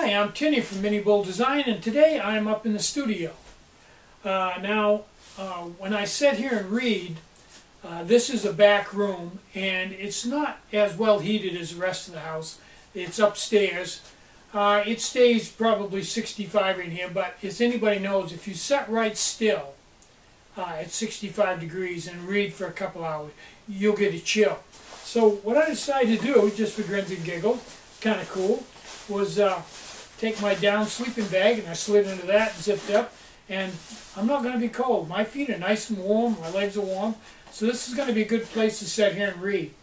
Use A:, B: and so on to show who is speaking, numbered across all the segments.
A: Hi, I'm Tinny from minibulldesign, and today I'm up in the studio. When I sit here and read, this is a back room, and it's not as well heated as the rest of the house. It's upstairs. It stays probably 65 in here, but as anybody knows, if you sit right still at 65 degrees and read for a couple hours, you'll get a chill. So what I decided to do, just for grins and giggles, kind of cool, was take my down sleeping bag, and I slid into that and zipped up, and I'm not going to be cold. My feet are nice and warm, my legs are warm, so this is going to be a good place to sit here and read.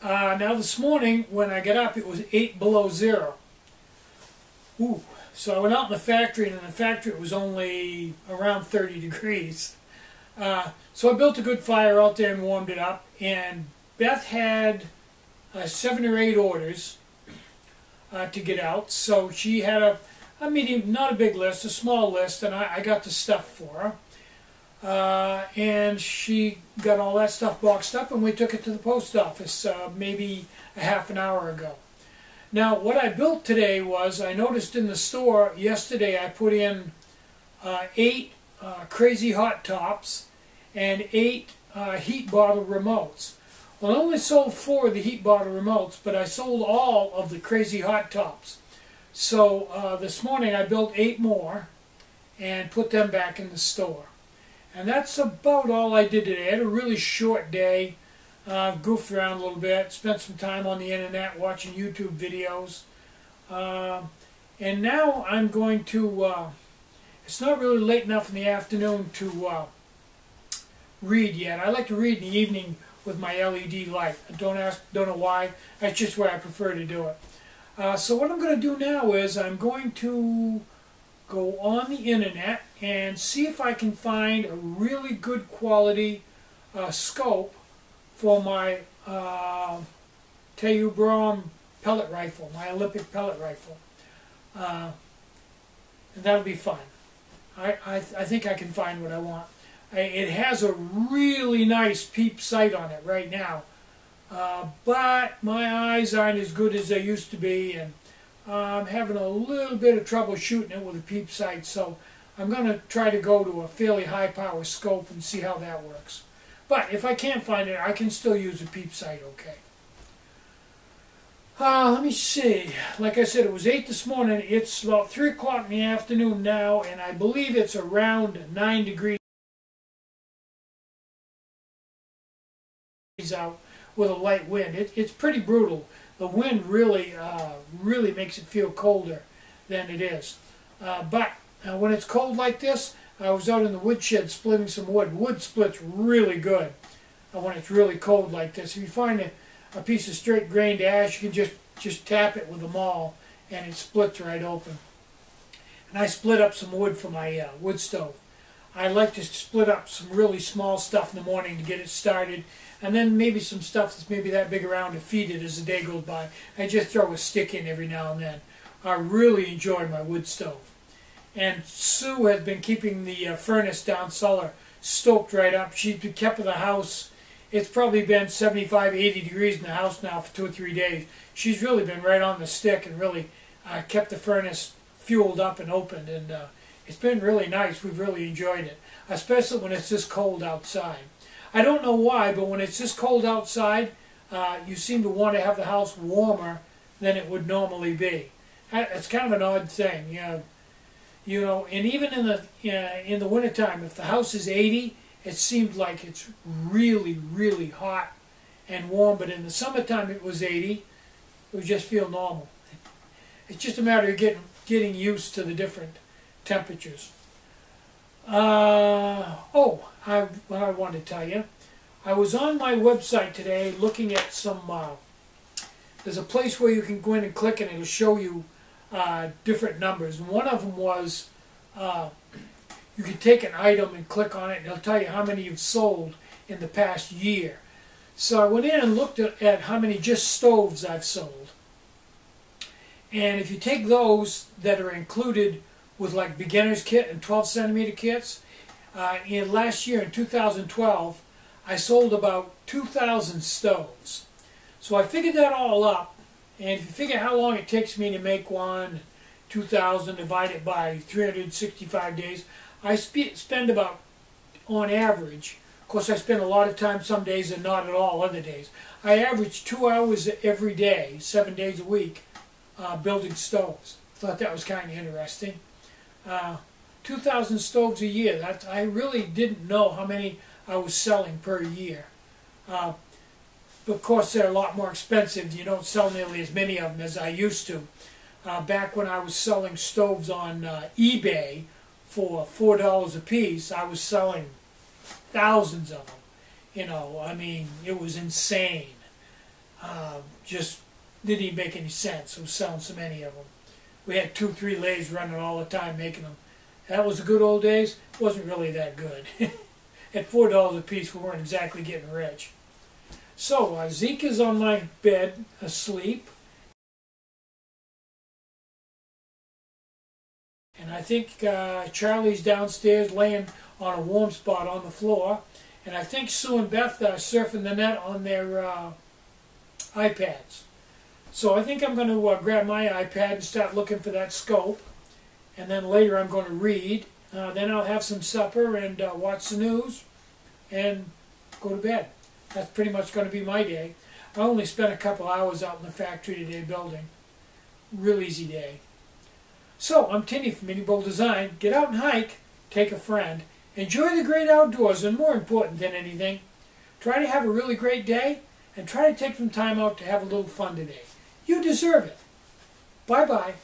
A: Now this morning when I got up, it was 8 below zero. Ooh. So I went out in the factory, and in the factory it was only around 30 degrees. So I built a good fire out there and warmed it up, and Beth had 7 or 8 orders to get out, so she had a medium, not a big list, a small list, and I got the stuff for her. And she got all that stuff boxed up, and we took it to the post office maybe a half an hour ago. Now what I built today was, I noticed in the store yesterday I put in 8 crazy hot tops and 8 heat bottle remotes. Well, I only sold 4 of the heat bottle remotes, but I sold all of the crazy hot tops. So this morning I built 8 more and put them back in the store. And that's about all I did today. I had a really short day, goofed around a little bit, spent some time on the internet watching YouTube videos. And now I'm going to, it's not really late enough in the afternoon to read yet. I like to read in the evening with my LED light. Don't know why. That's just where I prefer to do it. So what I'm going to do now is I'm going to go on the internet and see if I can find a really good quality scope for my Brom pellet rifle, my Olympic pellet rifle. And that'll be fun. I think I can find what I want. It has a really nice peep sight on it right now, but my eyes aren't as good as they used to be, and I'm having a little bit of trouble shooting it with a peep sight, so I'm going to try to go to a fairly high power scope and see how that works. But if I can't find it, I can still use a peep sight okay. Let me see. Like I said, it was 8 this morning. It's about 3 o'clock in the afternoon now, and I believe it's around 9 degrees out with a light wind. It's pretty brutal. The wind really makes it feel colder than it is. But when it's cold like this, I was out in the woodshed splitting some wood. Wood splits really good when it's really cold like this. If you find a piece of straight grained ash, you can just tap it with a maul and it splits right open. And I split up some wood for my wood stove. I like to split up some really small stuff in the morning to get it started, and then maybe some stuff that's maybe that big around to feed it as the day goes by. I just throw a stick in every now and then. I really enjoy my wood stove. And Sue has been keeping the furnace down cellar stoked right up. She's been kept in the house. It's probably been 75, 80 degrees in the house now for 2 or 3 days. She's really been right on the stick and really kept the furnace fueled up and opened, and it's been really nice. We've really enjoyed it, especially when it's this cold outside. I don't know why, but when it's this cold outside, you seem to want to have the house warmer than it would normally be. It's kind of an odd thing, you know. And even in the wintertime, if the house is 80, it seems like it's really, really hot and warm. But in the summertime, it was 80. It would just feel normal. It's just a matter of getting used to the different temperatures. What I wanted to tell you, I was on my website today looking at some, there's a place where you can go in and click and it'll show you different numbers. And one of them was, you can take an item and click on it and it'll tell you how many you've sold in the past year. So I went in and looked at how many just stoves I've sold. And if you take those that are included with like beginner's kit and 12 centimeter kits, in last year in 2012, I sold about 2,000 stoves. So I figured that all up, And if you figure how long it takes me to make one, 2,000 divided by 365 days, I spend about, on average, of course I spend a lot of time some days and not at all other days, I average 2 hours every day, 7 days a week, building stoves. Thought that was kind of interesting. 2,000 stoves a year. I really didn't know how many I was selling per year. But of course they're a lot more expensive. You don't sell nearly as many of them as I used to. Back when I was selling stoves on eBay for $4 a piece, I was selling thousands of them. You know, I mean, it was insane. Just didn't even make any sense. I was selling so many of them. We had 2-3 lathes running all the time making them. That was the good old days. It wasn't really that good. At $4 a piece, we weren't exactly getting rich. So Zeke is on my bed, asleep. And I think Charlie's downstairs laying on a warm spot on the floor. And I think Sue and Beth are surfing the net on their iPads. So I think I'm going to grab my iPad and start looking for that scope. And then later I'm going to read. Then I'll have some supper and watch the news and go to bed. That's pretty much going to be my day. I only spent a couple hours out in the factory today building. Real easy day. So I'm Tinny from minibulldesign. Get out and hike. Take a friend. Enjoy the great outdoors, and more important than anything, try to have a really great day and try to take some time out to have a little fun today. You deserve it. Bye-bye.